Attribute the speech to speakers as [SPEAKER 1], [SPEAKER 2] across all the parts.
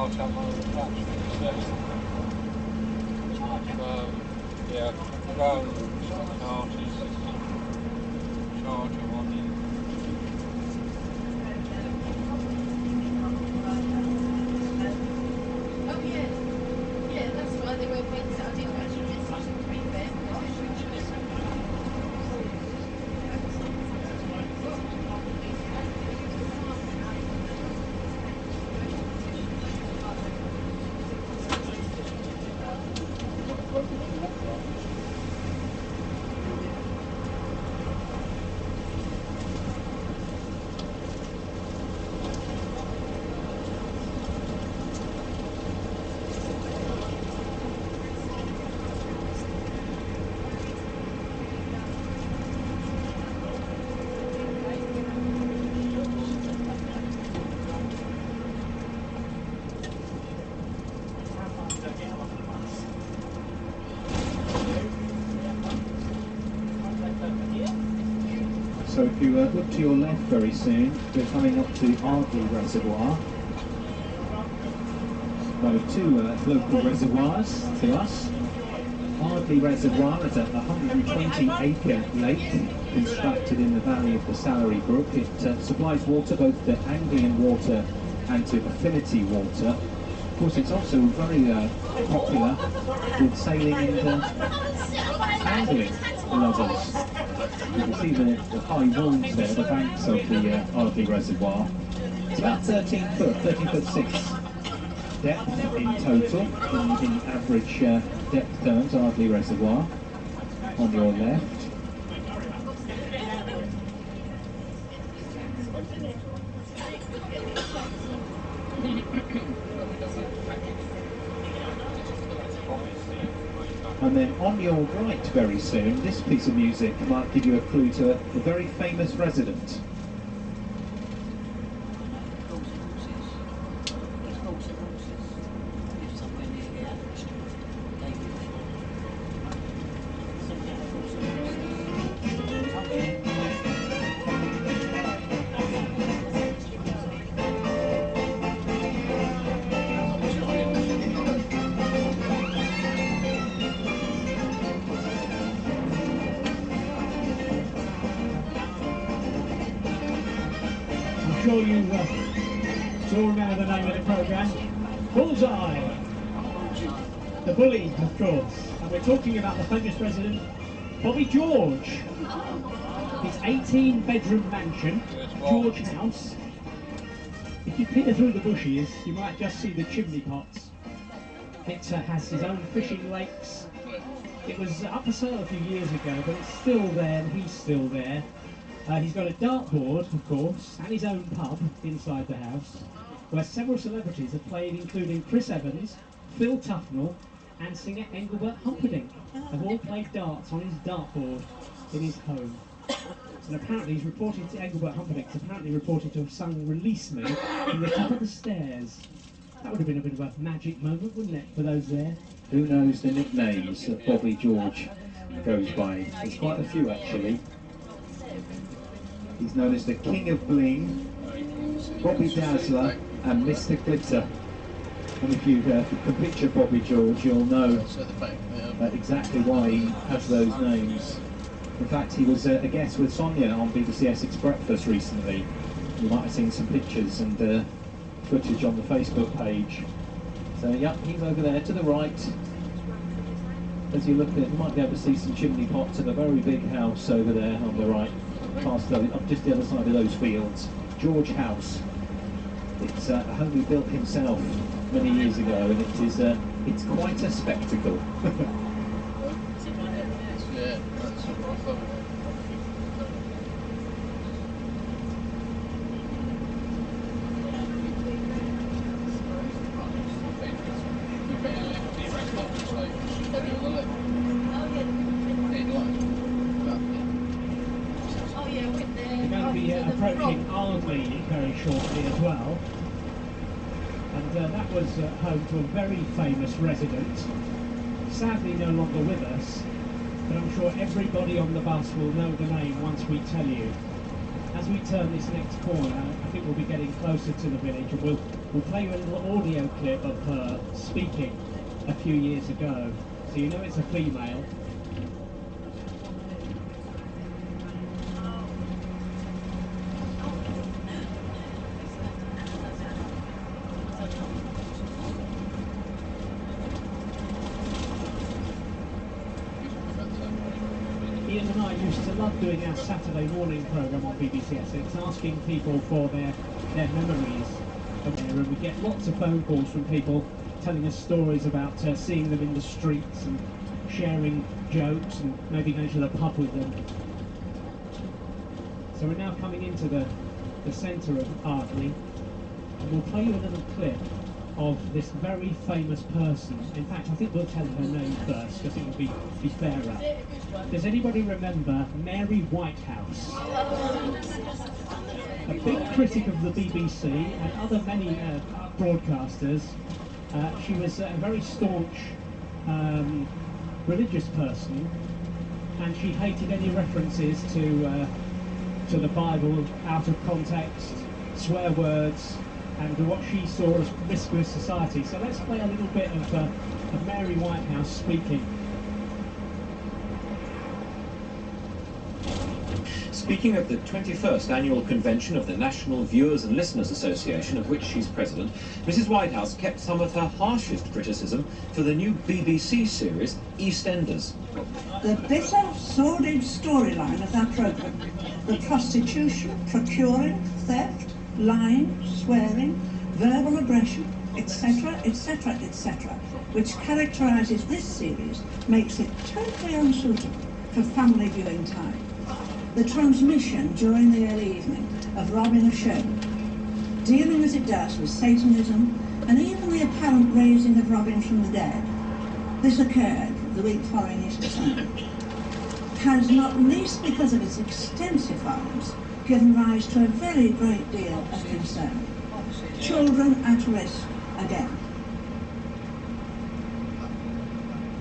[SPEAKER 1] charge up on the battery. Yeah, phone charges, charger on it.
[SPEAKER 2] Oh yeah, yeah, that's why they were waiting. I didn't actually miss it.
[SPEAKER 3] So if you look to your left very soon, we're coming up to Ardley Reservoir. So two local reservoirs to us. Ardley Reservoir is a 120-acre lake constructed in the valley of the Salary Brook. It supplies water both to Anglian water and to affinity water. Of course, it's also very popular with sailing and angling lovers. You can see the high walls there, the banks of the Ardley Reservoir. It's about 13 foot 6 depth in total, in average depth terms, Ardley Reservoir, on your left. And then on your right very soon, this piece of music might give you a clue to a very famous resident.
[SPEAKER 4] I'm sure you all remember the name of the programme. Bullseye! The Bully, of course. And we're talking about the famous resident, Bobby George. His 18-bedroom mansion, George House. If you peer through the bushes, you might just see the chimney pots. It has his own fishing lakes. It was up for sale a few years ago, but it's still there and he's still there. He's got a dartboard, of course, and his own pub inside the house, where several celebrities have played, including Chris Evans, Phil Tufnell, and singer Engelbert Humperdinck, have all played darts on his dartboard in his home. And apparently he's reported to Engelbert Humperdinck's apparently reported to have sung "Release Me" from the top of the stairs. That would have been a bit of a magic moment, wouldn't it, for those there?
[SPEAKER 3] Who knows the nicknames that Bobby George goes by? There's quite a few actually. He's known as the King of Bling, Bobby Dazzler and Mr. Glitter. And if you can picture Bobby George, you'll know exactly why he has those names. In fact, he was a guest with Sonia on BBC Essex Breakfast recently. You might have seen some pictures and footage on the Facebook page. So, yep, he's over there to the right. As you look at it, you might be able to see some chimney pots of a very big house over there on the right. Past just the other side of those fields, George House. It's a home he built himself many years ago, and it is it's quite a spectacle.
[SPEAKER 4] We're going to be approaching Ardley very shortly as well. And that was home to a very famous resident, sadly no longer with us, but I'm sure everybody on the bus will know the name once we tell you. as we turn this next corner, I think we'll be getting closer to the village, and we'll play you a little audio clip of her speaking a few years ago. So you know it's a female. Ian and I used to love doing our Saturday morning programme on BBC Essex, asking people for their memories of there, and we get lots of phone calls from people telling us stories about seeing them in the streets and sharing jokes and maybe going to the pub with them. So we're now coming into the centre of Ardley, and we'll play you a little clip of this very famous person. In fact, I think we'll tell her name first, because it would be fairer. Does anybody remember Mary Whitehouse? A big critic of the BBC and many broadcasters. She was a very staunch religious person, and she hated any references to the Bible out of context, swear words, and what she saw as promiscuous society. So let's play a little bit of Mary Whitehouse speaking.
[SPEAKER 5] Speaking at the 21st Annual Convention of the National Viewers and Listeners Association, of which she's president, Mrs. Whitehouse kept some of her harshest criticism for the new BBC series EastEnders.
[SPEAKER 6] The bitter, sordid storyline of that programme, the prostitution, procuring, theft, lying, swearing, verbal aggression, etc., etc., etc., which characterises this series, makes it totally unsuitable for family viewing time. The transmission during the early evening of Robbing a Show, dealing as it does with Satanism and even the apparent raising of Robin from the dead, this occurred the week following Easter Sunday, has not least because of its extensive violence given rise to a very great deal of concern. Children at risk again.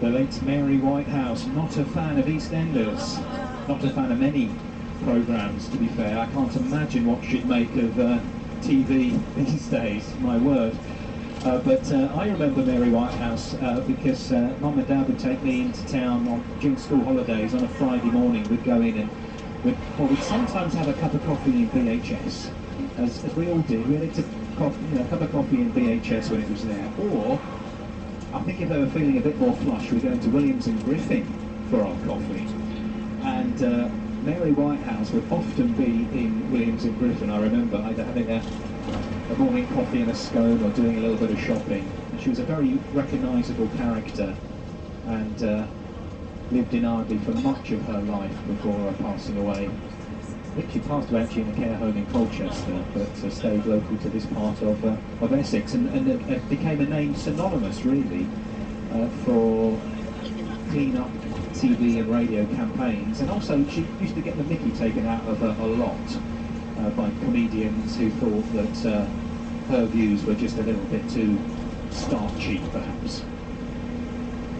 [SPEAKER 3] The late Mary Whitehouse, not a fan of EastEnders, not a fan of many programmes, to be fair. I can't imagine what she'd make of TV these days, my word. But I remember Mary Whitehouse because Mum and Dad would take me into town during school holidays on a Friday morning. We'd go in and we'd sometimes have a cup of coffee in VHS, as we all did. We had a cup of coffee in VHS when it was there. Or, I think if they were feeling a bit more flush, we'd go into Williams and Griffin for our coffee. And Mary Whitehouse would often be in Williams and Griffin. I remember either having a morning coffee and a scone or doing a little bit of shopping. And she was a very recognisable character, and lived in Ardley for much of her life before her passing away. I think she passed away actually in a care home in Colchester, but stayed local to this part of Essex, and it became a name synonymous really for clean-up TV and radio campaigns. And also she used to get the mickey taken out of her a lot by comedians who thought that her views were just a little bit too starchy perhaps.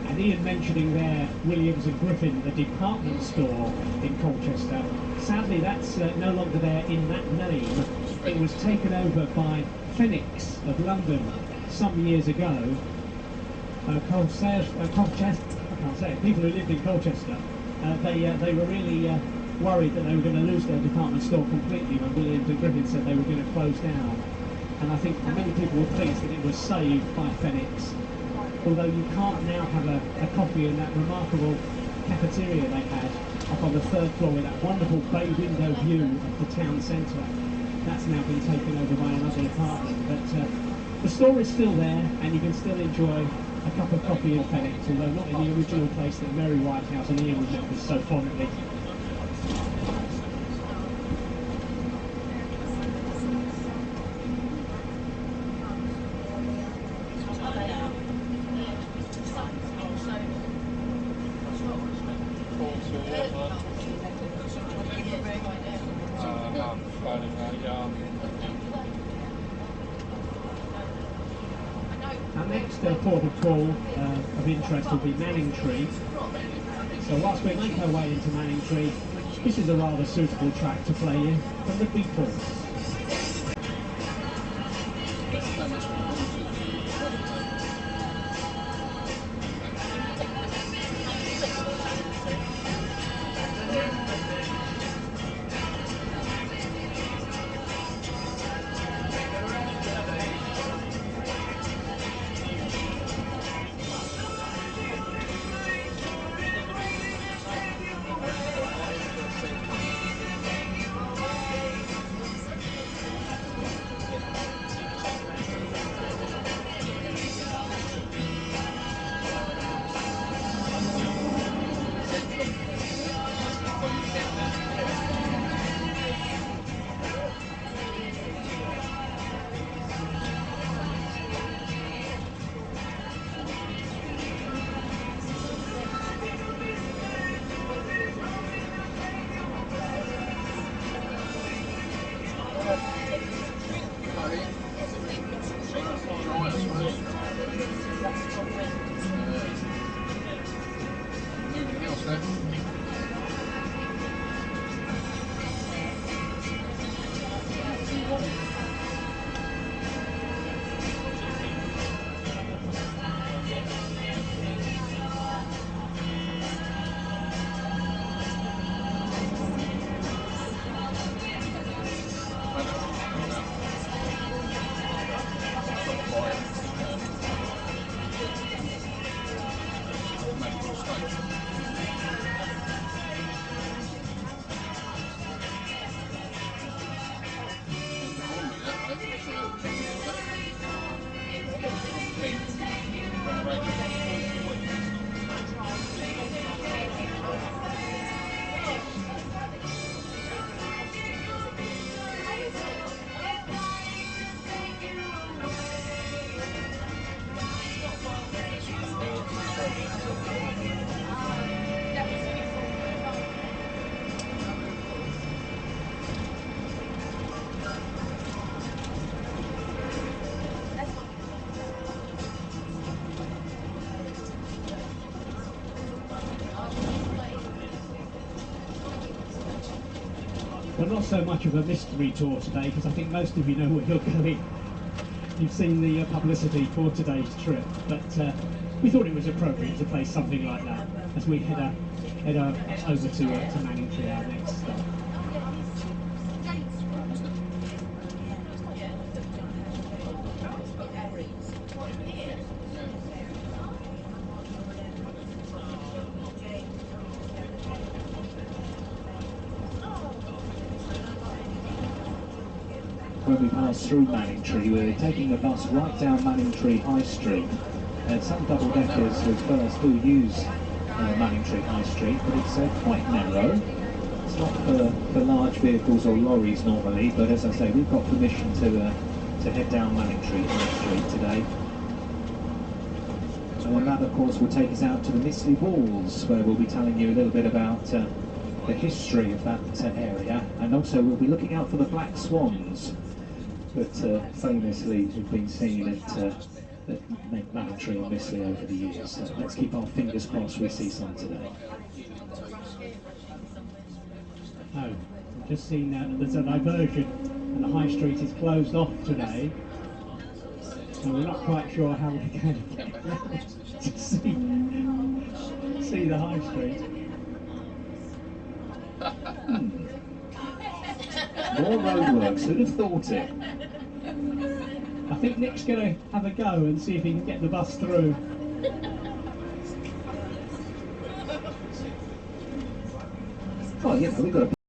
[SPEAKER 4] And Ian mentioning there Williams and Griffin, the department store in Colchester. Sadly, that's no longer there in that name. It was taken over by Phoenix of London some years ago. Colchester, I can't say it, people who lived in Colchester, they were really worried that they were going to lose their department store completely when Williams and Griffin said they were going to close down. And I think many people were pleased that it was saved by Phoenix. Although you can't now have a coffee in that remarkable cafeteria they had up on the third floor with that wonderful bay window view of the town centre. That's now been taken over by another apartment. But the store is still there, and you can still enjoy a cup of coffee in Phoenix, although not in the original place that Mary Whitehouse and Ian remembers so fondly. Our next port of call of interest will be Manningtree. So whilst we make our way into Manningtree, This is a rather suitable track to play in from the Beatles. Well, not so much of a mystery tour today, because I think most of you know where you're going. You've seen the publicity for today's trip, but we thought it was appropriate to play something like that as we head over to Manningtree, our next stop.
[SPEAKER 3] When we pass through Manningtree, we're taking the bus right down Manningtree High Street. Some double-deckers who first do use Manningtree High Street, but it's quite narrow. It's not for large vehicles or lorries normally, but as I say, we've got permission to head down Manningtree High Street today. And then that, of course, will take us out to the Mistley Walls, where we'll be telling you a little bit about the history of that area, and also we'll be looking out for the black swans that famously have been seen at Manningtree and Mistley over the years. So let's keep our fingers crossed we see some today.
[SPEAKER 4] Oh, I've just seen that there's a diversion and the High Street is closed off today. So we're not quite sure how we're going to get around to see the High Street.
[SPEAKER 3] More roadworks, who'd have thought it?
[SPEAKER 4] I think Nick's going to have a go and see if he can get the bus through.
[SPEAKER 3] Oh, yeah, we've got a